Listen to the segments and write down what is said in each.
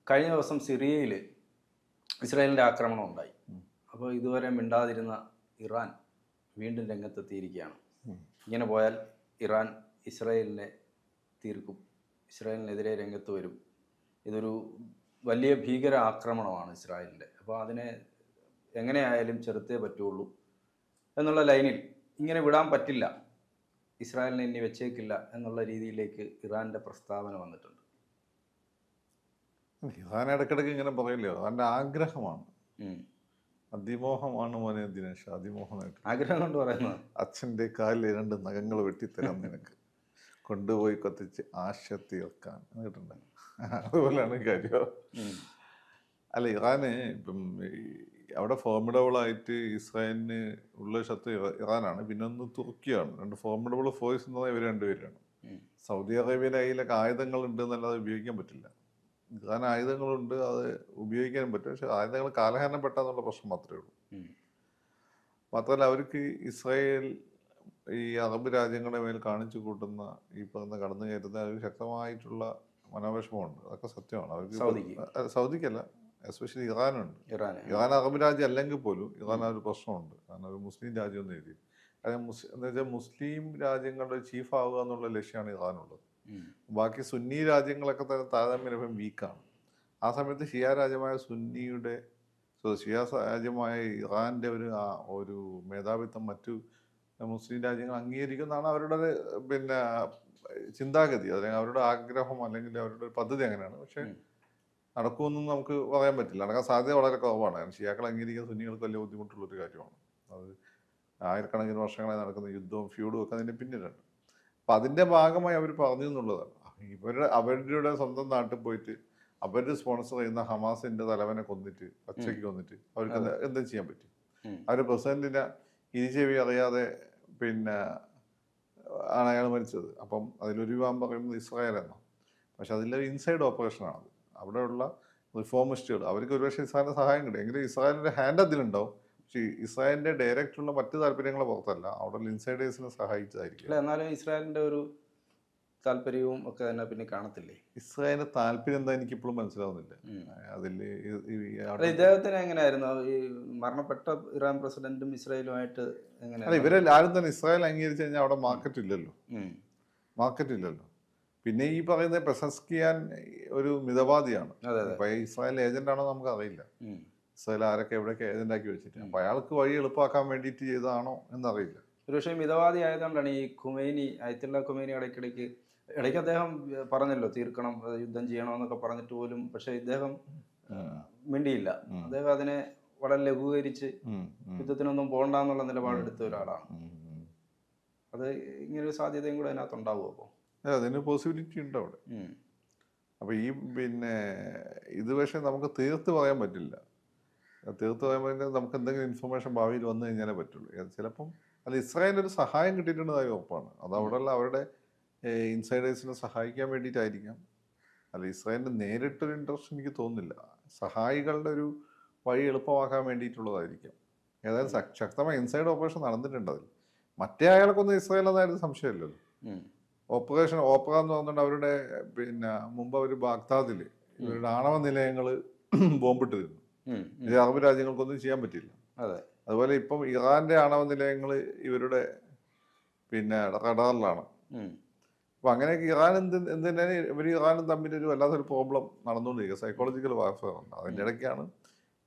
കഴിഞ്ഞ ദിവസം സിറിയയിൽ ഇസ്രായേലിൻ്റെ ആക്രമണം ഉണ്ടായി. അപ്പോൾ ഇതുവരെ മിണ്ടാതിരുന്ന ഇറാൻ വീണ്ടും രംഗത്തെത്തിയിരിക്കുകയാണ്. ഇങ്ങനെ പോയാൽ ഇറാൻ ഇസ്രായേലിനെ തീർക്കും, ഇസ്രായേലിനെതിരെ രംഗത്ത് വരും, ഇതൊരു വലിയ ഭീകര ആക്രമണമാണ് ഇസ്രായേലിൻ്റെ, അപ്പോൾ അതിനെ എങ്ങനെയായാലും ചെറുത്തേ പറ്റുള്ളൂ എന്നുള്ള ലൈനിൽ ഇങ്ങനെ വിടാൻ പറ്റില്ല, ഇസ്രായേലിനെ ഇനി വെച്ചേക്കില്ല എന്നുള്ള രീതിയിലേക്ക് ഇറാൻ്റെ പ്രസ്താവന വന്നിട്ടുണ്ട്. ഇറാൻ ഇടയ്ക്കിടയ്ക്ക് ഇങ്ങനെ പറയില്ലേ, അവൻ്റെ ആഗ്രഹമാണ്, അതിമോഹമാണ് മോനെ ദിനേശ്, അതിമോഹമായിട്ട് ആഗ്രഹം കൊണ്ട് പറയുന്നത്. അച്ഛൻ്റെ കാലിൽ 2 നഖങ്ങൾ വെട്ടിത്തരാം നിനക്ക്, കൊണ്ടുപോയി കത്തിച്ച് ആശ തീർക്കാൻ കേട്ടിട്ടുണ്ട്. അതുപോലെയാണ് കാര്യം. അല്ല, ഇറാന് ഇപ്പം അവിടെ ഫോർമിഡബിളായിട്ട് ഇസ്രായേലിന് ഉള്ള ശത്രു ഇറാനാണ്, പിന്നെ ഒന്ന് തുർക്കിയാണ്. 2 ഫോർമിഡബിൾ ഫോഴ്സ് എന്ന് പറഞ്ഞാൽ ഇവർ രണ്ടുപേരാണ്. സൗദി അറേബ്യയിലെ കയ്യിലൊക്കെ ആയുധങ്ങളുണ്ട് എന്നല്ലാതെ ഉപയോഗിക്കാൻ പറ്റില്ല. ഇറാൻ ആയുധങ്ങളുണ്ട്, അത് ഉപയോഗിക്കാനും പറ്റും, പക്ഷെ ആയുധങ്ങൾ കാലഹരണപ്പെട്ടാന്നുള്ള പ്രശ്നം മാത്രമേ ഉള്ളൂ. മാത്രമല്ല, അവർക്ക് ഇസ്രായേൽ ഈ അറബ് രാജ്യങ്ങളുടെ മേൽ കാണിച്ചു കൂട്ടുന്ന ഈ പറഞ്ഞ കടന്നു കയറ്റുന്ന ഒരു ശക്തമായിട്ടുള്ള മനോവിഷമമുണ്ട്. അതൊക്കെ സത്യമാണ്. അവർക്ക് സൗദിക്കല്ല, എസ്പെഷ്യലി ഇറാനുണ്ട്. ഇറാൻ അറബ് രാജ്യം അല്ലെങ്കിൽ പോലും ഇറാൻ ആ ഒരു പ്രശ്നമുണ്ട്. കാരണം ഒരു മുസ്ലിം രാജ്യം എന്ന് എഴുതി, കാരണം എന്ന് വെച്ചാൽ മുസ്ലിം രാജ്യങ്ങളുടെ ചീഫ് ആവുക എന്നുള്ള ലക്ഷ്യമാണ് ഇറാനുള്ളത്. ബാക്കി സുന്നി രാജ്യങ്ങളൊക്കെ തന്നെ താരതമ്യം വീക്കാണ്. ആ സമയത്ത് ഷിയ രാജ്യമായ സുന്നിയുടെ ഷിയ രാജ്യമായ ഇറാൻ്റെ ഒരു മേധാവിത്വം മറ്റു മുസ്ലിം രാജ്യങ്ങൾ അംഗീകരിക്കുന്നതാണ് അവരുടെ പിന്നെ ചിന്താഗതി, അല്ലെങ്കിൽ അവരുടെ ആഗ്രഹം, അല്ലെങ്കിൽ അവരുടെ പദ്ധതി അങ്ങനെയാണ്. പക്ഷെ നടക്കുമെന്നും നമുക്ക് പറയാൻ പറ്റില്ല. നടക്കാൻ സാധ്യത വളരെ കുറവാണ്. കാരണം ഷിയാക്കൾ അംഗീകരിക്കാൻ സുന്നികൾക്ക് വലിയ ബുദ്ധിമുട്ടുള്ളൊരു കാര്യമാണ്. അത് ആയിരക്കണക്കിന് വർഷങ്ങളായി നടക്കുന്ന യുദ്ധവും ഫ്യൂഡും ഒക്കെ അതിൻ്റെ പിന്നിലുണ്ട്. അപ്പം അതിൻ്റെ ഭാഗമായി അവർ പറഞ്ഞു എന്നുള്ളതാണ്. അവരുടെ സ്വന്തം നാട്ടിൽ പോയിട്ട് അവർ സ്പോൺസർ ചെയ്യുന്ന ഹമാസിൻ്റെ തലവനെ കൊന്നിട്ട്, ഒച്ചയ്ക്ക് കൊന്നിട്ട് അവർക്ക് എന്താ ചെയ്യാൻ പറ്റും? അവർ പ്രസിഡന്റിനെ ഇരിച്ചെവി അറിയാതെ പിന്നെ ആണ് അയാൾ മരിച്ചത്. അപ്പം അതിലൊരു വിഭാഗം പറയുന്നത് ഇസ്രായേൽ എന്നാണ്. പക്ഷെ അതിലൊരു ഇൻസൈഡ് ഓപ്പറേഷനാണത്. അവിടെയുള്ള റിഫോമിസ്റ്റുകൾ അവർക്ക് ഒരുപക്ഷെ ഇസ്രായേലിൻ്റെ സഹായം കിട്ടും, എങ്കിലും ഇസ്രായേലിൻ്റെ ഹാൻഡ് അതിലുണ്ടാവും. പക്ഷേ ഇസ്രായേലിൻ്റെ ഡയറക്റ്റുള്ള മറ്റു താല്പര്യങ്ങളെ പുറത്തല്ല, അവിടെയുള്ള ഇൻസൈഡേഴ്സിനെ സഹായിച്ചതായിരിക്കും. എന്നാലും ഇസ്രായേലിൻ്റെ ഒരു താല്പര്യവും ഒക്കെ തന്നെ പിന്നെ കാണത്തില്ലേ? ഇസ്രായേലിന്റെ താല്പര്യം എന്താ എനിക്ക് ഇപ്പോഴും മനസ്സിലാവുന്നില്ല. അതില് ഇദ്ദേഹത്തിന് എങ്ങനെയായിരുന്നു ഈ മരണപ്പെട്ട ഇറാൻ പ്രസിഡന്റും ഇസ്രായേലുമായിട്ട് അല്ല, ഇവരെല്ലാരും തന്നെ ഇസ്രായേൽ അംഗീകരിച്ചു കഴിഞ്ഞാൽ അവിടെ മാർക്കറ്റ് ഇല്ലല്ലോ. പിന്നെ ഈ പറയുന്ന പെസസ്കിയാൻ ഒരു മിതവാദിയാണ്. അപ്പൊ ഇസ്രായേൽ ഏജന്റ് ആണോ നമുക്ക് അറിയില്ല. ഇസ്രായേൽ ആരൊക്കെ എവിടെയൊക്കെ ഏജന്റ് ആക്കി വെച്ചിട്ട്, അപ്പൊ അയാൾക്ക് വഴി എളുപ്പമാക്കാൻ വേണ്ടിയിട്ട് ചെയ്തതാണോ എന്നറിയില്ല. ഒരുപക്ഷെ മിതവാദി ആയതുകൊണ്ടാണ് ഈ ഖുമൈനി, അയത്തുള്ള ഖുമൈനി ഇടയ്ക്ക് അദ്ദേഹം പറഞ്ഞല്ലോ തീർക്കണം, യുദ്ധം ചെയ്യണമെന്നൊക്കെ പറഞ്ഞിട്ട് പോലും, പക്ഷെ ഇദ്ദേഹം മിണ്ടിയില്ല. അദ്ദേഹം അതിനെ വളരെ ലഘൂകരിച്ച് യുദ്ധത്തിനൊന്നും പോകണ്ടെന്നുള്ള നിലപാടെടുത്ത ഒരാളാണ്. അത് ഇങ്ങനൊരു സാധ്യതയും കൂടെ അതിനകത്ത് ഉണ്ടാവും. അപ്പോൾ അതിന് പോസിബിലിറ്റി ഉണ്ട് അവിടെ. അപ്പൊ ഈ പിന്നെ ഇത് പക്ഷെ നമുക്ക് തീർത്ത് പറയാൻ പറ്റില്ല. തീർത്ത് പറയാൻ പറ്റില്ല, നമുക്ക് എന്തെങ്കിലും ഇൻഫർമേഷൻ ഭാവിയിൽ വന്നു കഴിഞ്ഞാലേ പറ്റുള്ളൂ. ചിലപ്പം അല്ല, ഇസ്രായേലിനൊരു സഹായം കിട്ടിയിട്ടുള്ളതായി ഉറപ്പാണ്. അത് അവിടെയുള്ള അവരുടെ ഇൻസൈഡേഴ്സിനെ സഹായിക്കാൻ വേണ്ടിയിട്ടായിരിക്കാം. അല്ല, ഇസ്രായേലിൻ്റെ നേരിട്ടൊരു ഇൻട്രസ്റ്റ് എനിക്ക് തോന്നുന്നില്ല. സഹായികളുടെ ഒരു വഴി എളുപ്പമാക്കാൻ വേണ്ടിയിട്ടുള്ളതായിരിക്കാം. ഏതായാലും ശക്തമായ ഇൻസൈഡ് ഓപ്പറേഷൻ നടന്നിട്ടുണ്ട്. അതിൽ മറ്റേ അയാൾക്കൊന്നും ഇസ്രായേൽ എന്നായിരുന്നു സംശയമില്ലല്ലോ. ഓപ്പറേഷൻ ഓപ്പറ എന്ന് പറഞ്ഞിട്ട് അവരുടെ പിന്നെ മുമ്പ് അവർ ബാഗ്ദാദിൽ ഇവരുടെ ആണവ നിലയങ്ങൾ ബോംബിട്ടിരുന്നു. ഇത് അറബ് രാജ്യങ്ങൾക്കൊന്നും ചെയ്യാൻ പറ്റില്ല. അതുപോലെ ഇപ്പം ഇറാന്റെ ആണവ നിലയങ്ങൾ ഇവരുടെ പിന്നെ റഡാറിലാണ്. അപ്പൊ അങ്ങനെയൊക്കെ ഇറാൻ എന്തിനാണ് ഇവർ ഇറാനും തമ്മിലൊരു വല്ലാത്തൊരു പ്രോബ്ലം നടന്നുകൊണ്ടിരിക്കുക, സൈക്കോളജിക്കൽ വാർഫെയർ ഉണ്ട്. അതിൻ്റെ ഇടയ്ക്കാണ്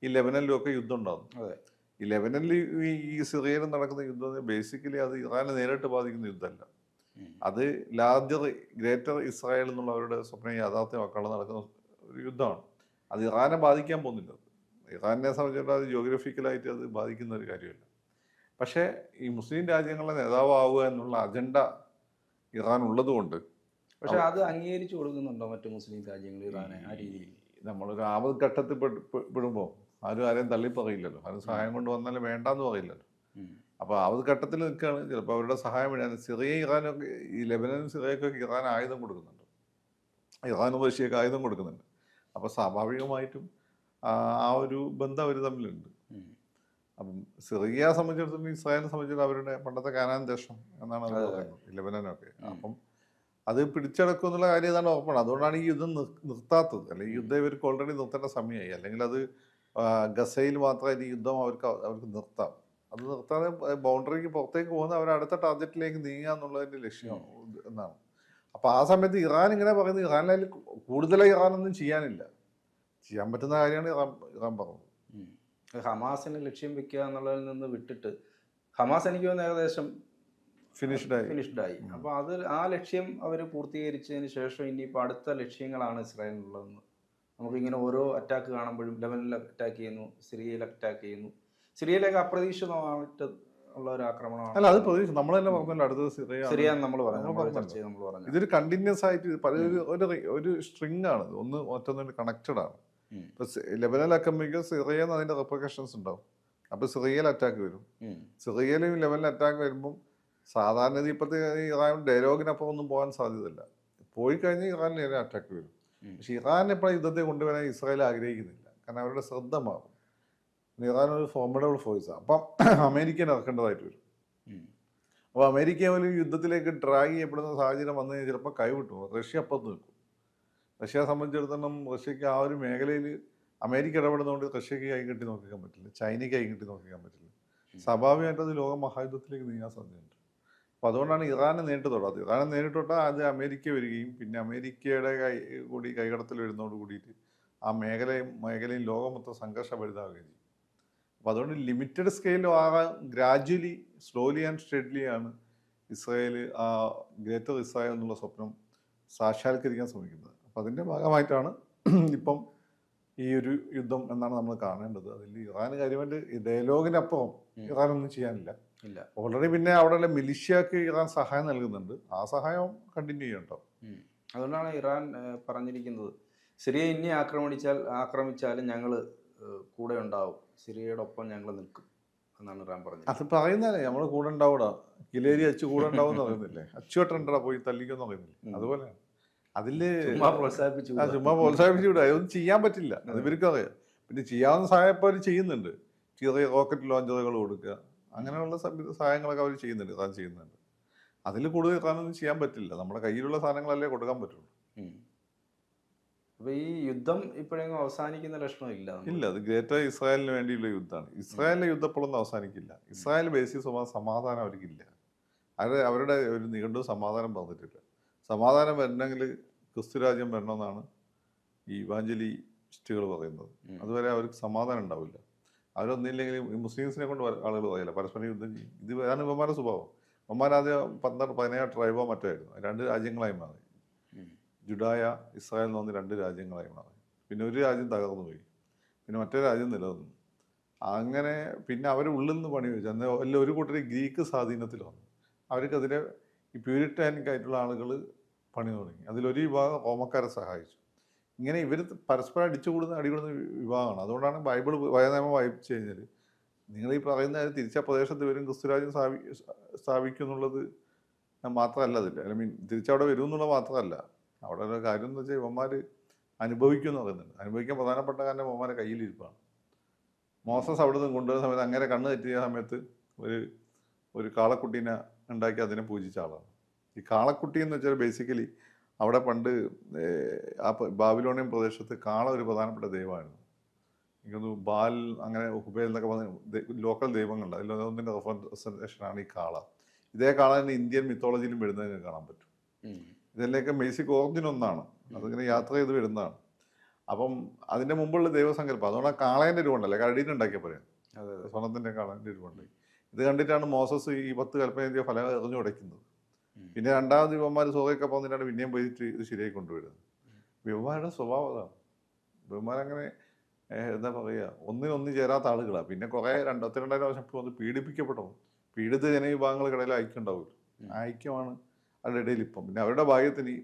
ഈ ലെബനനിലും ഒക്കെ യുദ്ധം ഉണ്ടാകുന്നത്. ഈ ലെബനനിൽ ഈ സിറിയയിലും നടക്കുന്ന യുദ്ധം ബേസിക്കലി അത് ഇറാനെ നേരിട്ട് ബാധിക്കുന്ന യുദ്ധമല്ല. അത് ഗ്രേറ്റർ ഇസ്രായേൽ എന്നുള്ള അവരുടെ സ്വപ്നം യാഥാർത്ഥ്യമാക്കാനുള്ള നടക്കുന്ന ഒരു യുദ്ധമാണ്. അത് ഇറാനെ ബാധിക്കാൻ പോകുന്നില്ല. ഇറാനെ സംബന്ധിച്ചിടത്തോളം അത് ജിയോഗ്രഫിക്കലായിട്ട് അത് ബാധിക്കുന്ന ഒരു കാര്യമല്ല. പക്ഷേ ഈ മുസ്ലിം രാജ്യങ്ങളുടെ നേതാവാവുക എന്നുള്ള അജണ്ട ഇറാൻ ഉള്ളത് കൊണ്ട്, പക്ഷെ അത് അംഗീകരിച്ചു കൊടുക്കുന്നുണ്ടോ മറ്റു മുസ്ലിം രാജ്യങ്ങൾ ഇറാനെ ആ രീതിയിൽ? നമ്മളൊരു ആപത് ഘട്ടത്തിൽ പെടുമ്പോൾ ആരെയും തള്ളി പറയില്ലല്ലോ, ആരും സഹായം കൊണ്ട് വന്നാലും വേണ്ടാന്ന് പറയില്ലല്ലോ. അപ്പോൾ ആപത് ഘട്ടത്തിൽ നിൽക്കുകയാണ്. ചിലപ്പോൾ അവരുടെ സഹായം വേണം. സിറിയ ഇറാനൊക്കെ, ഈ ലെബനനും സിറിയക്കൊക്കെ ഇറാൻ ആയുധം കൊടുക്കുന്നുണ്ട്, ഇറാനും റഷ്യയൊക്കെ ആയുധം കൊടുക്കുന്നുണ്ട്. അപ്പോൾ സ്വാഭാവികമായിട്ടും ആ ഒരു ബന്ധം അവർ തമ്മിലുണ്ട്. അപ്പം സിറിയയെ സംബന്ധിച്ചിടത്തോളം ഇസ്രായേലിനെ സംബന്ധിച്ചിടത്തോളം അവരുടെ പണ്ടത്തെ കാനാൻ ദേശം എന്നാണ് അവർ പറയുന്നത്, ലെബനനൊക്കെ. അപ്പം അത് പിടിച്ചടക്കും എന്നുള്ള കാര്യം ഏതാണ് ഉറപ്പാണ്. അതുകൊണ്ടാണ് ഈ യുദ്ധം നിർത്താത്തത്. അല്ലെങ്കിൽ യുദ്ധം ഇവർക്ക് ഓൾറെഡി നിർത്തേണ്ട സമയമായി. അല്ലെങ്കിൽ അത് ഗസയിൽ മാത്രമായിട്ട് ഈ യുദ്ധം അവർക്ക് നിർത്താം. അത് നിർത്താതെ ബൗണ്ടറിക്ക് പുറത്തേക്ക് പോകുന്ന അവർ അടുത്ത ടാർഗറ്റിലേക്ക് നീങ്ങുക എന്നുള്ളതിൻ്റെ ലക്ഷ്യം എന്നാണ്. അപ്പോൾ ആ സമയത്ത് ഇറാൻ ഇങ്ങനെ പറയുന്നത്, ഇറാനിൽ കൂടുതലായി ഇറാനൊന്നും ചെയ്യാനില്ല. ചെയ്യാൻ പറ്റുന്ന കാര്യമാണ് ഇറാൻ പറഞ്ഞത്. ഹമാസിനെ ലക്ഷ്യം വെക്കുക എന്നുള്ളതിൽ നിന്ന് വിട്ടിട്ട് ഹമാസ് എനിക്ക് തോന്നുന്നു ഏകദേശം ഫിനിഷ്ഡായി. അപ്പോൾ അത് ആ ലക്ഷ്യം അവർ പൂർത്തീകരിച്ചതിന് ശേഷം ഇനിയിപ്പോൾ അടുത്ത ലക്ഷ്യങ്ങളാണ് ഇസ്രായേലിനുള്ളതെന്ന് നമുക്കിങ്ങനെ ഓരോ അറ്റാക്ക് കാണുമ്പോഴും ലെബനനിൽ അറ്റാക്ക് ചെയ്യുന്നു, സിറിയയിൽ അറ്റാക്ക് ചെയ്യുന്നു. സിറിയയിലേക്ക് അപ്രതീക്ഷിതമായിട്ട് ഉള്ള ഒരു ആക്രമണമാണ്. അല്ല, അത് പ്രതീക്ഷ നമ്മൾ തന്നെ പറഞ്ഞല്ലോ. അടുത്തത് സിറിയ നമ്മൾ പറഞ്ഞു. ഇതൊരു കണ്ടിന്യൂസ് ആയിട്ട് ഒരു സ്ട്രിങ് ആണ്. ഒന്ന് മറ്റൊന്നിന് കണക്റ്റഡ് ആണ്. ഇപ്പൊ ലെബനനിൽ ആക്കുമ്പോഴേക്കും സിറിയയിൽ അതിന്റെ റെപ്രിക്കഷൻസ് ഉണ്ടാവും. അപ്പൊ സിറിയയിൽ അറ്റാക്ക് വരും. സിറിയയിലും ലെബനനിൽ അറ്റാക്ക് വരുമ്പം സാധാരണ ഇപ്പോഴത്തെ ഇറാൻ ഡയലോഗിനപ്പുറം ഒന്നും പോകാൻ സാധ്യതയില്ല. പോയി കഴിഞ്ഞാൽ ഇറാനിൽ നേരെ അറ്റാക്ക് വരും. പക്ഷെ ഇറാൻ എപ്പോഴും യുദ്ധത്തെ കൊണ്ടുവരാൻ ഇസ്രായേൽ ആഗ്രഹിക്കുന്നില്ല. കാരണം അവരുടെ ശ്രദ്ധ മാറും. ഇറാൻ ഒരു ഫോർമിഡബിൾ ഫോഴ്സാണ്. അപ്പം അമേരിക്കൻ ഇറക്കേണ്ടതായിട്ട് വരും. അപ്പോൾ അമേരിക്ക ഒരു യുദ്ധത്തിലേക്ക് ഡ്രാഗ് ചെയ്യപ്പെടുന്ന സാഹചര്യം വന്നു കഴിഞ്ഞാൽ ചിലപ്പോൾ കൈവിട്ടു. റഷ്യ അപ്പുറത്ത് നിൽക്കും. റഷ്യയെ സംബന്ധിച്ചിടത്തോളം റഷ്യക്ക് ആ ഒരു മേഖലയിൽ അമേരിക്ക ഇടപെടുന്നതുകൊണ്ട് റഷ്യക്ക് കൈകെട്ടി നോക്കിക്കാൻ പറ്റില്ല, ചൈനയ്ക്ക് കൈകെട്ടി നോക്കിക്കാൻ പറ്റില്ല. സ്വാഭാവികമായിട്ട് അത് ലോക മഹായുദ്ധത്തിലേക്ക് നീങ്ങാൻ സാധ്യതയുണ്ട്. അപ്പോൾ അതുകൊണ്ടാണ് ഇറാനെ നേരിട്ട് തൊടാത്തത്. ഇറാനെ നേരിട്ട് തൊട്ടാൽ അത് അമേരിക്ക വരികയും പിന്നെ അമേരിക്കയുടെ കൂടി കൈകടത്തിൽ വരുന്നതോട് കൂടിയിട്ട് ആ മേഖലയും ലോകം മൊത്തം സംഘർഷഭരിതമാവുകയും ചെയ്യും. അപ്പോൾ അതുകൊണ്ട് ലിമിറ്റഡ് സ്കെയിലും ആകാൻ ഗ്രാജ്വലി സ്ലോലി ആൻഡ് സ്റ്റെഡ്ലി ആണ് ഇസ്രായേൽ ആ ഗ്രേറ്റർ ഇസ്രായേൽ എന്നുള്ള സ്വപ്നം സാക്ഷാത്കരിക്കാൻ ശ്രമിക്കുന്നത്. അപ്പോൾ അതിൻ്റെ ഭാഗമായിട്ടാണ് ഇപ്പം ഈ ഒരു യുദ്ധം എന്നാണ് നമ്മൾ കാണേണ്ടത്. അതിൽ ഇറാൻ കാര്യമായിട്ട് ഡയലോഗിനപ്പുറം ഇറാനൊന്നും ചെയ്യാനില്ല. ഓൾറെഡി പിന്നെ അവിടെയുള്ള മിലിഷ്യക്ക് ഇറാൻ സഹായം നൽകുന്നുണ്ട്. ആ സഹായം കണ്ടിന്യൂ ചെയ്യണ്ടോ. അതുകൊണ്ടാണ് ഇറാൻ പറഞ്ഞിരിക്കുന്നത് സിറിയ ഇനി ആക്രമിച്ചാലും ഞങ്ങൾ കൂടെ ഉണ്ടാവും, സിറിയയുടെ ഒപ്പം ഞങ്ങൾ നിൽക്കും എന്നാണ് ഇറാൻ പറഞ്ഞത്. അത് പറയുന്നതല്ലേ, നമ്മൾ കൂടെ ഉണ്ടാവൂടാ, കിലേരി അച്ചു കൂടെ ഉണ്ടാവും എന്ന് പറയുന്നില്ലേ, അച്ചുവട്ടണ്ടാ പോയി തല്ലിക്കൊന്ന് പറയുന്നില്ലേ, അതുപോലെയാണ്. അതില് ചുമ്മാ പ്രോത്സാഹിപ്പിച്ചു വിടുക. അതൊന്നും ചെയ്യാൻ പറ്റില്ല, അത് ഇവർക്കും അറിയാം. പിന്നെ ചെയ്യാവുന്ന സഹായം ഇപ്പോൾ അവർ ചെയ്യുന്നുണ്ട്. ചെറിയ റോക്കറ്റ് ലോഞ്ചറുകൾ കൊടുക്കുക, അങ്ങനെയുള്ള സഹായങ്ങളൊക്കെ അവർ ചെയ്യുന്നുണ്ട്, ഇറാൻ ചെയ്യുന്നുണ്ട്. അതിൽ കൂടുതൽ ഇറാനൊന്നും ചെയ്യാൻ പറ്റില്ല. നമ്മുടെ കയ്യിലുള്ള സാധനങ്ങളല്ലേ കൊടുക്കാൻ പറ്റുള്ളൂ. അപ്പൊ ഈ യുദ്ധം ഇപ്പോഴെങ്കിലും അവസാനിക്കുന്ന ലക്ഷണമില്ല. ഇല്ല, അത് ഗ്രേറ്റർ ഇസ്രായേലിന് വേണ്ടിയുള്ള യുദ്ധമാണ്. ഇസ്രായേലിന്റെ യുദ്ധം ഇപ്പോഴൊന്നും അവസാനിക്കില്ല. ഇസ്രായേൽ ബേസിസ് സമാധാനം അവർക്കില്ല. അവരുടെ ഒരു നിഘണ്ടു സമാധാനം പറഞ്ഞിട്ടില്ല. സമാധാനം വരണമെങ്കിൽ ക്രിസ്തുരാജ്യം വരണമെന്നാണ് ഈ ഇവാഞ്ചലിസ്റ്റുകൾ പറയുന്നത്. അതുവരെ അവർക്ക് സമാധാനം ഉണ്ടാവില്ല. അവരൊന്നില്ലെങ്കിൽ ഈ മുസ്ലിംസിനെ കൊണ്ട് ആളുകൾ പറയില്ല, പരസ്പരം യുദ്ധം ചെയ്യും. ഇതാണ് ഇവന്മാരുടെ സ്വഭാവം. ഇവന്മാരാദ്യം 17 ട്രൈബോ മറ്റോ ആയിരുന്നു, 2 രാജ്യങ്ങളായി മാറി. ജുഡായ, ഇസ്രായേൽ എന്ന് പറഞ്ഞ് 2 രാജ്യങ്ങളായി മാറി. പിന്നെ ഒരു രാജ്യം തകർന്നു പോയി, പിന്നെ മറ്റൊരു രാജ്യം നിലനിന്നു. അങ്ങനെ പിന്നെ അവർ ഉള്ളിൽ നിന്ന് പണി വെച്ചു. അന്ന് എല്ലാം ഒരു കൂട്ടർ ഗ്രീക്ക് സ്വാധീനത്തിൽ വന്നു. അവർക്കെതിരെ ഈ പ്യൂരിറ്റാനിക് ആയിട്ടുള്ള ആളുകൾ പണി തുടങ്ങി. അതിലൊരു വിഭാഗം റോമക്കാരെ സഹായിച്ചു. ഇങ്ങനെ ഇവർ പരസ്പരം അടികൂടുന്ന വിഭാഗമാണ്. അതുകൊണ്ടാണ് ബൈബിൾ നിയമം വായിച്ചു കഴിഞ്ഞാൽ നിങ്ങൾ ഈ പറയുന്ന തിരിച്ച പ്രദേശത്ത് വരും ക്രിസ്തുരാജ്യം സ്ഥാപിക്കും എന്നുള്ളത് മാത്രമല്ല. അതില്ല, ഐ മീൻ തിരിച്ചവിടെ വരും എന്നുള്ളത് മാത്രമല്ല. അവിടെ ഒരു കാര്യം എന്ന് വെച്ചാൽ ഇവന്മാർ അനുഭവിക്കും എന്ന് പറയുന്നുണ്ട്. അനുഭവിക്കാൻ പ്രധാനപ്പെട്ട കാരണം ഇവന്മാരെ കയ്യിലിരിപ്പാണ്. മോസസ് അവിടെ നിന്ന് കൊണ്ടുവരുന്ന സമയത്ത് അങ്ങനെ കണ്ണ് തെറ്റിയ സമയത്ത് ഒരു കാളക്കുട്ടീനെ ഉണ്ടാക്കി അതിനെ പൂജിച്ച ആളാണ്. ഈ കാളക്കുട്ടി എന്ന് വെച്ചാൽ ബേസിക്കലി അവിടെ പണ്ട് ആ ബാബിലോണിയൻ പ്രദേശത്ത് കാള ഒരു പ്രധാനപ്പെട്ട ദൈവമായിരുന്നു. എനിക്കൊന്ന് ബാൽ അങ്ങനെ ഹുബേൽ എന്നൊക്കെ പറഞ്ഞ ലോക്കൽ ദൈവങ്ങളുണ്ട്. അതിലൊന്നിൻ്റെ റെപ്രസെൻറ്റേഷനാണ് ഈ കാള. ഇതേ കാള തന്നെ ഇന്ത്യൻ മിത്തോളജിയിലും വരുന്നത് കാണാൻ പറ്റും. ഇതിലേക്ക് ബേസിക് ഓറിജിൻ ഒന്നാണ്, അതിങ്ങനെ യാത്ര ചെയ്ത് വരുന്നതാണ്. അപ്പം അതിൻ്റെ മുമ്പുള്ള ദൈവസങ്കല്പം. അതുകൊണ്ട് ആ കാളേൻ്റെ രൂപമുണ്ടല്ലേ, കരടീനെ ഉണ്ടാക്കിയ പറയാം, സ്വർണത്തിൻ്റെ കാളേൻ്റെ രൂപമുണ്ടായി. ഇത് കണ്ടിട്ടാണ് മോസസ് ഈ 10 കൽപ്പന ഫലം എറിഞ്ഞു ഉടയ്ക്കുന്നത്. പിന്നെ രണ്ടാമത് ഇവന്മാർ സോറയൊക്കെ പറഞ്ഞിട്ടാണ് പിന്നെയും പോയിട്ട് ഇത് ശരിയായി കൊണ്ടുവരുന്നത്. ഇവന്മാരുടെ സ്വഭാവം അതാണ്. ഇവന്മാരങ്ങനെ എന്താ പറയുക, ഒന്നിനൊന്നും ചേരാത്ത ആളുകളാണ്. പിന്നെ കുറേ 2000 വർഷം ഇപ്പോൾ ഒന്ന് പീഡിപ്പിക്കപ്പെടും. പീഡിത ജനവിഭാഗങ്ങൾക്കിടയിൽ ഐക്യം ഉണ്ടാവില്ല. ആ ഐക്യമാണ് അവരുടെ ഇടയിൽ ഇപ്പം. പിന്നെ അവരുടെ ഭാഗ്യത്തിന്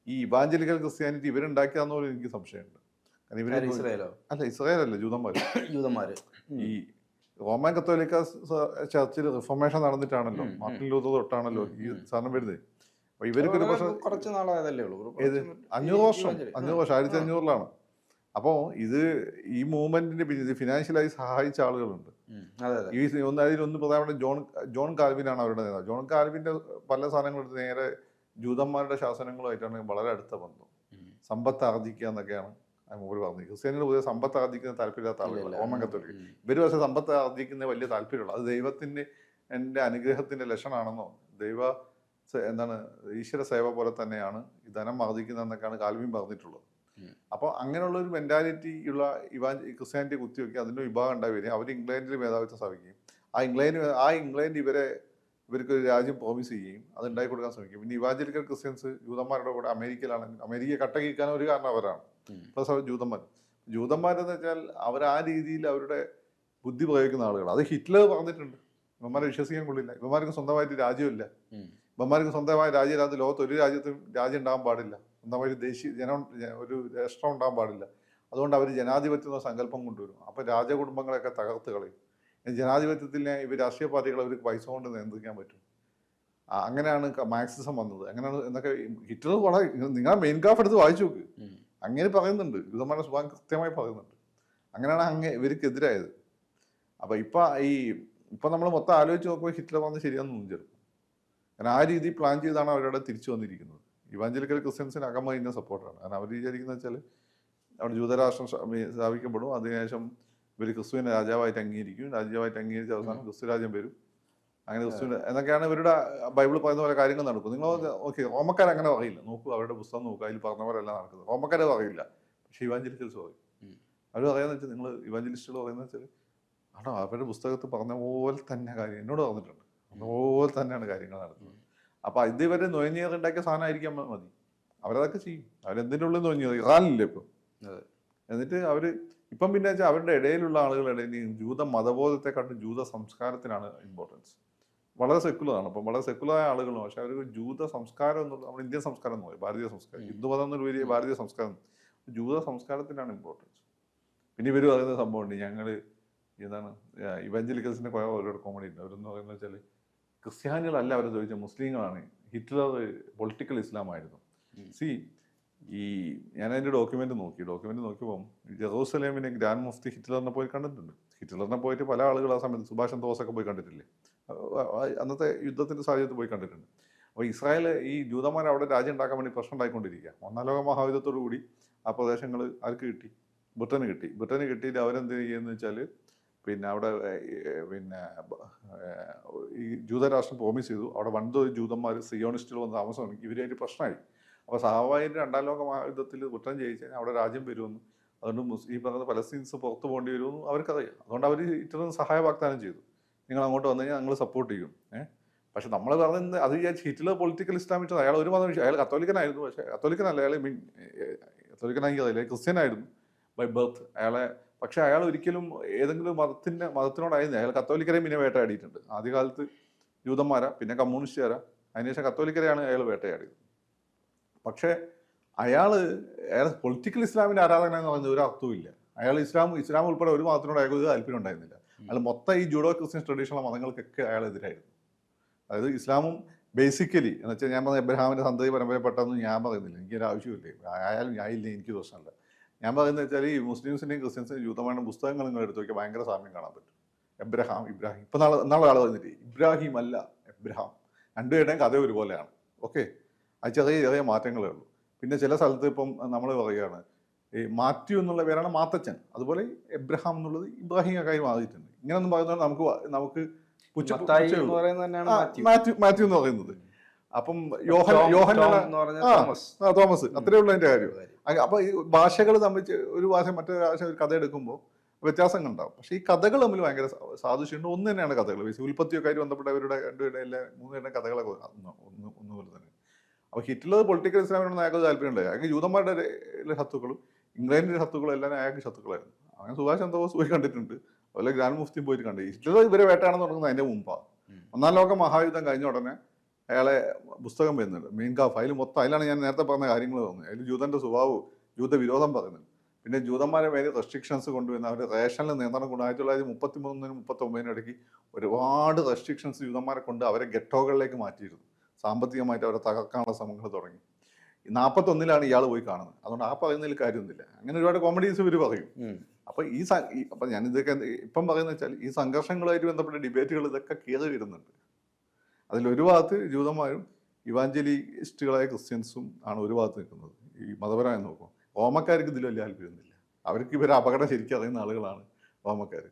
ഈ ഇവാഞ്ചലിക്കൽ ക്രിസ്ത്യാനിറ്റി ഇവരുണ്ടാക്കിയാന്ന് പോലും എനിക്ക് സംശയമുണ്ട്. കാരണം ഇസ്രായേലല്ല, ജൂതന്മാർ. ഈ റോമൻ കത്തോലിക്ക ചർച്ചിൽ റിഫോർമേഷൻ നടന്നിട്ടാണല്ലോ, മാർട്ടിൻ ലൂതർ തൊട്ടാണല്ലോ ഈ സാധനം വരുന്നത്. അപ്പൊ ഇവർക്ക് ഒരു പക്ഷേ 500 വർഷം 1500-ലാണ്. അപ്പോൾ ഈ മൂവ്മെന്റിന്റെ ഇത് ഫിനാൻഷ്യലായി സഹായിച്ച ആളുകളുണ്ട്. അതിലൊന്ന് പ്രധാനപ്പെട്ട ജോൺ കാൽവിനാണ് അവരുടെ നേതാവ്. ജോൺ കാൽവിന്റെ പല സാധനങ്ങളും നേരെ ജൂതന്മാരുടെ ശാസനങ്ങളുമായിട്ടാണ് വളരെ അടുത്ത ബന്ധം. സമ്പത്ത് ആർജിക്കുക എന്നൊക്കെയാണ് മൂപ്പര് പറഞ്ഞത്. ക്രിസ്ത്യാനികൾ പൊതുവെ സമ്പത്ത് ആർജിക്കുന്ന താല്പര്യമില്ലാത്ത ആളുകൾ, റോമൻ കത്തോലിക്ക്. ഇവർ പക്ഷേ സമ്പത്ത് ആർജിക്കുന്ന വലിയ താല്പര്യമുള്ള, അത് ദൈവത്തിൻ്റെ അനുഗ്രഹത്തിൻ്റെ ലക്ഷണമാണെന്നോ എന്താണ് ഈശ്വര സേവ പോലെ തന്നെയാണ് ഈ ധനം ആർജിക്കുന്നതെന്നൊക്കെയാണ് കാൽവിൻ പറഞ്ഞിട്ടുള്ളത്. അപ്പോൾ അങ്ങനെയുള്ള ഒരു മെന്റാലിറ്റി ഉള്ള ക്രിസ്ത്യാനിറ്റി കുത്തിവെക്കുക, അതിൻ്റെ വിഭാഗം ഉണ്ടായി വരിക. അവർ ഇംഗ്ലണ്ടിൽ മേധാവിത്വം സ്ഥാപിക്കുകയും ഇംഗ്ലണ്ട് ഇവർക്ക് ഒരു രാജ്യം പ്രോമിസ് ചെയ്യുകയും അത് ഉണ്ടാക്കി കൊടുക്കാൻ ശ്രമിക്കും. പിന്നെ ഇവാഞ്ചലിക്കൽ ക്രിസ്ത്യൻസ് ജൂതന്മാരുടെ കൂടെ അമേരിക്കയിലാണെങ്കിൽ അമേരിക്ക കട്ടക്കിക്കാൻ ഒരു കാരണം അവരാണ്. പ്ലസ് അവർ ജൂതന്മാരെന്ന് വെച്ചാൽ അവർ ആ രീതിയിൽ അവരുടെ ബുദ്ധി പ്രയോഗിക്കുന്ന ആളുകളാണ്. അത് ഹിറ്റ്ലർ പറഞ്ഞിട്ടുണ്ട്. ഇവന്മാരെ വിശ്വസിക്കാൻ കൊള്ളില്ല, ഇവന്മാർക്ക് സ്വന്തമായിട്ട് രാജ്യമില്ല, ഇവന്മാർക്ക് സ്വന്തമായ രാജ്യമില്ലാത്ത ലോകത്ത് ഒരു രാജ്യത്തും രാജ്യം ഉണ്ടാകാൻ പാടില്ല, സ്വന്തമായിട്ട് ഒരു രാഷ്ട്രം ഉണ്ടാകാൻ പാടില്ല. അതുകൊണ്ട് അവർ ജനാധിപത്യം എന്ന സങ്കല്പം കൊണ്ടുവരും. അപ്പോൾ രാജകുടുംബങ്ങളെയൊക്കെ തകർത്ത് കളയും. ജനാധിപത്യത്തിൽ ഇവർ രാഷ്ട്രീയ പാർട്ടികളെ അവർക്ക് പൈസ കൊണ്ട് നിയന്ത്രിക്കാൻ പറ്റും. അങ്ങനെയാണ് മാർക്സിസം വന്നത്. അങ്ങനെയാണ് എന്നൊക്കെ ഹിറ്റ്ലർ വളരെ, നിങ്ങൾ മെയിൻ കാഫ് എടുത്ത് വായിച്ചു നോക്ക്, അങ്ങനെ പറയുന്നുണ്ട്. ജൂതന്മാരുടെ സ്വഭാവം കൃത്യമായി പറയുന്നുണ്ട്. അങ്ങനെയാണ് ഇവർക്കെതിരായത്. അപ്പം ഇപ്പം നമ്മൾ മൊത്തം ആലോചിച്ച് നോക്കുമ്പോൾ ഹിറ്റ്ലർ പറഞ്ഞത് ശരിയാണെന്ന് തോന്നിച്ചെടുക്കും. കാരണം ആ രീതി പ്ലാൻ ചെയ്താണ് അവരവിടെ തിരിച്ചു വന്നിരിക്കുന്നത്. ഇവാഞ്ചലിക്കൽ ക്രിസ്ത്യൻസിന് അകമതിൻ്റെ സപ്പോർട്ടാണ്. കാരണം അവർ വിചാരിക്കുന്നത് വെച്ചാൽ അവിടെ ജൂതരാഷ്ട്രം സ്ഥാപിക്കപ്പെടും, അതിനുശേഷം ഇവർ ക്രിസ്തുവിനെ രാജാവായിട്ട് അംഗീകരിച്ച് അവസാനം ക്രിസ്തു രാജ്യം വരും. അങ്ങനെ ക്രിസ്തുവിന് എന്നൊക്കെയാണ് ഇവരുടെ ബൈബിൾ പറയുന്ന പോലെ കാര്യങ്ങൾ നടക്കും. നിങ്ങൾ ഓക്കെ, റോമക്കാർ അങ്ങനെ പറയില്ല. നോക്കൂ, അവരുടെ പുസ്തകം നോക്കുക, അതിൽ പറഞ്ഞ പോലെ അല്ല നടക്കുന്നത്. റോമക്കാരെ പറയില്ല, പക്ഷേ ഇവാഞ്ചലിക്കൽസ് പറയും. അവർ പറയാന്ന് വെച്ചാൽ, നിങ്ങൾ ഇവാഞ്ചലിസ്റ്റുകൾ പറയുന്നത് വെച്ചാൽ ആണോ അവരുടെ പുസ്തകത്തിൽ പറഞ്ഞ പോലെ തന്നെ കാര്യം എന്നോട് പറഞ്ഞിട്ടുണ്ട്, അതുപോലെ തന്നെയാണ് കാര്യങ്ങൾ നടക്കുന്നത്. അപ്പോൾ ഇതുവരെ നൊയഞ്ഞേറുണ്ടാക്കിയ സാധനമായിരിക്കാൻ മതി, അവരതൊക്കെ ചെയ്യും. അവരെന്തിൻ്റെ ഉള്ളിൽ നൊയഞ്ഞേറി ഇറാനില്ലേ ഇപ്പം. എന്നിട്ട് അവർ ഇപ്പം പിന്നെ വെച്ചാൽ അവരുടെ ഇടയിലുള്ള ആളുകളുടെ ജൂത മതബോധത്തെക്കാട്ടും ജൂത സംസ്കാരത്തിനാണ് ഇമ്പോർട്ടൻസ്. വളരെ സെക്കുലറാണ്. അപ്പം വളരെ സെക്കുലറായ ആളുകളാണ്, പക്ഷെ അവർ ജൂത സംസ്കാരം എന്നുള്ള നമ്മുടെ ഇന്ത്യൻ സംസ്കാരം എന്ന് പറയും, ഭാരതീയ സംസ്കാരം, ഹിന്ദുമതം എന്നൊരു വലിയ ഭാരതീയ സംസ്കാരം, ജൂത സംസ്കാരത്തിനാണ് ഇമ്പോർട്ടൻസ്. പിന്നെ ഇവർ പറയുന്ന സംഭവമുണ്ട്, ഞങ്ങൾ എന്താണ് ഇവാഞ്ചലിക്കൽസിൻ്റെ കുറേ അവരോട് കോമഡി ഉണ്ട്. അവരെന്ന് പറയുന്നത് വെച്ചാൽ ക്രിസ്ത്യാനികളല്ല അവരെ ചോദിച്ചാൽ മുസ്ലിങ്ങളാണ്. ഹിറ്റ്ലർ പൊളിറ്റിക്കൽ ഇസ്ലാമായിരുന്നു. ഞാൻ അതിൻ്റെ ഡോക്യുമെൻ്റ് നോക്കിയപ്പോൾ ജെറൂസലേമിനെ ഗ്രാൻഡ് മുഫ്തി ഹിറ്റ്ലറിനെ പോയി കണ്ടിട്ടുണ്ട്. ഹിറ്റ്ലറിനെ പോയിട്ട് പല ആളുകൾ ആ സമയത്ത് സുഭാഷ് ചന്ദ്ര ബോസൊക്കെ പോയി കണ്ടിട്ടില്ലേ, അന്നത്തെ യുദ്ധത്തിൻ്റെ സാഹചര്യത്തിൽ പോയി കണ്ടിട്ടുണ്ട്. അപ്പോൾ ഇസ്രായേൽ ഈ ജൂതന്മാർ അവിടെ രാജ്യം ഉണ്ടാക്കാൻ വേണ്ടി പ്രശ്നം ഉണ്ടായിക്കൊണ്ടിരിക്കുക. ഒന്നാം ലോക മഹായുദ്ധത്തോടു കൂടി ആ പ്രദേശങ്ങൾ ആർക്ക് കിട്ടി? ബ്രിട്ടന് കിട്ടിയിട്ട് അവരെന്ത് ചെയ്യുമെന്ന് വെച്ചാൽ പിന്നെ അവിടെ ഈ ജൂതരാഷ്ട്രം പ്രോമിസ് ചെയ്തു. അവിടെ വൻതോതിൽ ജൂതന്മാർ സിയോണിസ്റ്റുകൾ വന്ന് താമസമാണെങ്കിൽ ഇവരായിട്ട് പ്രശ്നമായി. അപ്പോൾ സ്വാഭാവികമായിട്ട് രണ്ടാം ലോക മഹായുദ്ധത്തിൽ ബ്രിട്ടൻ ജയിച്ചു കഴിഞ്ഞാൽ അവിടെ രാജ്യം വരുമെന്ന്, അതുകൊണ്ട് ഈ പറഞ്ഞ പലസ്തീൻസ് പുറത്ത് പോകേണ്ടി വരുമെന്ന് അവർക്കറിയാം. അതുകൊണ്ട് അവർ ഹിറ്റ്ലറിന് സഹായ വാഗ്ദാനം ചെയ്തു, നിങ്ങൾ അങ്ങോട്ട് വന്നു കഴിഞ്ഞാൽ ഞങ്ങൾ സപ്പോർട്ട് ചെയ്യും. പക്ഷെ നമ്മൾ പറഞ്ഞത് അത് വിചാരിച്ച് ഹിറ്റ്ലർ പൊളിറ്റിക്കൽ ഇസ്ലാമിസ്റ്റ്, അയാൾ ഒരു മതം, അയാൾ കത്തോലിക്കനായിരുന്നു. പക്ഷേ കത്തോലിക്കനല്ല, കത്തോലിക്കനായിരിക്കും, ക്രിസ്ത്യനായിരുന്നു ബൈ ബർത്ത് അയാളെ. പക്ഷെ അയാൾ ഒരിക്കലും ഏതെങ്കിലും മതത്തിനോടായിരുന്നു. അയാൾ കത്തോലിക്കരെയും പിന്നെ വേട്ടയാടിയിട്ടുണ്ട്. ആദ്യകാലത്ത് ജൂതന്മാരാ, പിന്നെ കമ്മ്യൂണിസ്റ്റുകാരാ, അതിനുശേഷം കത്തോലിക്കരെയാണ് അയാൾ വേട്ടയാടിയത്. പക്ഷേ അയാൾ പൊളിറ്റിക്കൽ ഇസ്ലാമിൻ്റെ ആരാധന എന്ന് പറയുന്നത് ഒരു അർത്ഥവുമില്ല. അയാൾ ഇസ്ലാം ഉൾപ്പെടെ ഒരു മതത്തിനോട് അയാൾക്ക് ഒരു താല്പര്യം ഉണ്ടായിരുന്നില്ല. അയാൾ മൊത്തം ഈ ജൂഡോ ക്രിസ്ത്യൻ ട്രഡീഷണൽ മതങ്ങൾക്കൊക്കെ അയാൾ എതിരായിരുന്നു. അതായത് ഇസ്ലാമും ബേസിക്കലി എന്ന് വെച്ചാൽ ഞാൻ പറഞ്ഞ എബ്രഹാമിൻ്റെ സന്തതി പരമ്പരപ്പെട്ടതെന്ന് ഞാൻ പറയുന്നില്ല, എനിക്കൊരു ആവശ്യമില്ലേ, ആയാലും ഞാനില്ല, എനിക്ക് പ്രശ്നമല്ല. ഞാൻ പറയുന്നത് വെച്ചാൽ ഈ മുസ്ലിംസിൻ്റെയും ക്രിസ്ത്യൻസിൻ്റെയും ജൂതന്മാരുടെ പുസ്തകങ്ങൾ നിങ്ങൾ എടുത്ത് നോക്കിയാൽ ഭയങ്കര സാമ്യം കാണാൻ പറ്റും. ഇബ്രാഹിം ഇപ്പം നാളെ ആൾ പറഞ്ഞിട്ട് ഇബ്രാഹിം അല്ല എബ്രഹാം, രണ്ടുപേരുടെയും കഥ ഒരുപോലെയാണ്. ഓക്കെ, അത് ചെറിയ മാറ്റങ്ങളേ ഉള്ളൂ. പിന്നെ ചില സ്ഥലത്ത് ഇപ്പം നമ്മൾ പറയുകയാണ് ഈ മാത്യു എന്നുള്ള പേരാണ് മാത്തച്ഛൻ, അതുപോലെ എബ്രഹാം എന്നുള്ളത് ഇബ്രാഹിം ഒക്കെ മാറിയിട്ടുണ്ട്. ഇങ്ങനെയൊന്നും പറയുന്നത് നമുക്ക് മാത്യു എന്ന് പറയുന്നത്. അപ്പം തോമസ്, അത്രേ ഉള്ളൂ അതിൻ്റെ കാര്യം. അപ്പൊ ഈ ഭാഷകൾ തമ്മിൽ ഒരു ഭാഷ മറ്റൊരു ഭാഷ ഒരു കഥ എടുക്കുമ്പോൾ വ്യത്യാസങ്ങൾ ഉണ്ടാവും. പക്ഷേ ഈ കഥകൾ തമ്മിൽ ഭയങ്കര സാദൃശ്യമുണ്ട്. ഒന്ന് തന്നെയാണ് കഥകൾ. ഉൽപ്പത്തിയൊക്കെ ആയിട്ട് ബന്ധപ്പെട്ടവരുടെ മൂന്നുപേരുടെ കഥകളൊക്കെ ഒന്നുപോലെ തന്നെ. അപ്പോൾ ഹിറ്റ്ലർ പൊളിറ്റിക്കൽ ഇസ്ലാമിനോട് അയാൾക്ക് താല്പര്യമുണ്ടായി. അയാൾക്ക് ജൂതന്മാരുടെ ശത്രുക്കളും ഇംഗ്ലണ്ടിൻ്റെ ശത്രുക്കളും എല്ലാം അയാൾക്ക് ശത്രുക്കളായിരുന്നു. അങ്ങനെ സുഭാഷ് ചന്ദ്രബോസ് പോയി കണ്ടിട്ടുണ്ട്, അതുപോലെ ഗ്രാൻഡ് മുഫ്തിയും പോയിട്ട് കണ്ടു. ഹിറ്റ്ലർ ഇവരെ വേട്ടയാണെന്ന് തുടങ്ങുന്നത് അതിൻ്റെ മുമ്പാണ്. ഒന്നാം ലോക മഹായുദ്ധം കഴിഞ്ഞ ഉടനെ അയാളെ പുസ്തകം വരുന്നുണ്ട്, മെയിൻ കാഫ്. അതിലാണ് ഞാൻ നേരത്തെ പറഞ്ഞ കാര്യങ്ങൾ തോന്നുന്നത്. അതിൽ ജൂതൻ്റെ സ്വഭാവവും ജൂത വിരോധം പറയുന്നുണ്ട്. പിന്നെ ജൂതന്മാരെ മേലെ റെസ്ട്രിക്ഷൻസ് കൊണ്ടുവരുന്ന അവരുടെ റേഷനിൽ നിയന്ത്രണം കൊണ്ട് 1933-39 ഇടയ്ക്ക് ഒരുപാട് റെസ്ട്രിക്ഷൻസ് ജൂതന്മാരെ കൊണ്ട് അവരെ ഗെറ്റോകളിലേക്ക് മാറ്റിയിരുന്നു. സാമ്പത്തികമായിട്ട് അവരെ തകർക്കാനുള്ള ശ്രമങ്ങൾ തുടങ്ങി. 41 ഇയാൾ പോയി കാണുന്നത്. അതുകൊണ്ട് ആ പറയുന്നതിൽ കാര്യമൊന്നുമില്ല. അങ്ങനെ ഒരുപാട് കോമഡീസ് ഇവർ പറയും. അപ്പോൾ അപ്പം ഞാനിതൊക്കെ ഇപ്പം പറയുന്നത് വെച്ചാൽ ഈ സംഘർഷങ്ങളുമായിട്ട് ബന്ധപ്പെട്ട ഡിബേറ്റുകൾ ഇതൊക്കെ കയറി വരുന്നുണ്ട്. അതിലൊരു ഭാഗത്ത് ജൂതന്മാരും ഇവാഞ്ചലിസ്റ്റുകളായ ക്രിസ്ത്യൻസും ആണ് ഒരു ഭാഗത്ത് നിൽക്കുന്നത്. ഈ മതപരമായി നോക്കും, റോമക്കാർക്ക് ഇതിൽ വലിയ താല്പര്യമൊന്നുമില്ല. അവർക്ക് ഇവരെ അപകടം ശരിക്കും അറിയുന്ന ആളുകളാണ് റോമക്കാർ.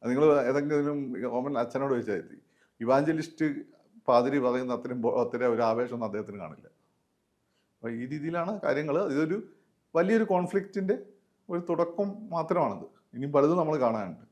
അത് നിങ്ങൾ ഏതെങ്കിലും റോമൻ അച്ഛനോട് ചോദിച്ചാൽ മതി, ഇവാഞ്ചലിസ്റ്റ് പാതിരി പറയുന്ന അത്രയും ഒരു ആവേശമൊന്നും അദ്ദേഹത്തിന് കാണില്ല. അപ്പോൾ ഈ രീതിയിലാണ് കാര്യങ്ങൾ. ഇതൊരു വലിയൊരു കോൺഫ്ലിക്റ്റിൻ്റെ ഒരു തുടക്കം മാത്രമാണിത്. ഇനിയും പലതും നമ്മൾ കാണാനുണ്ട്.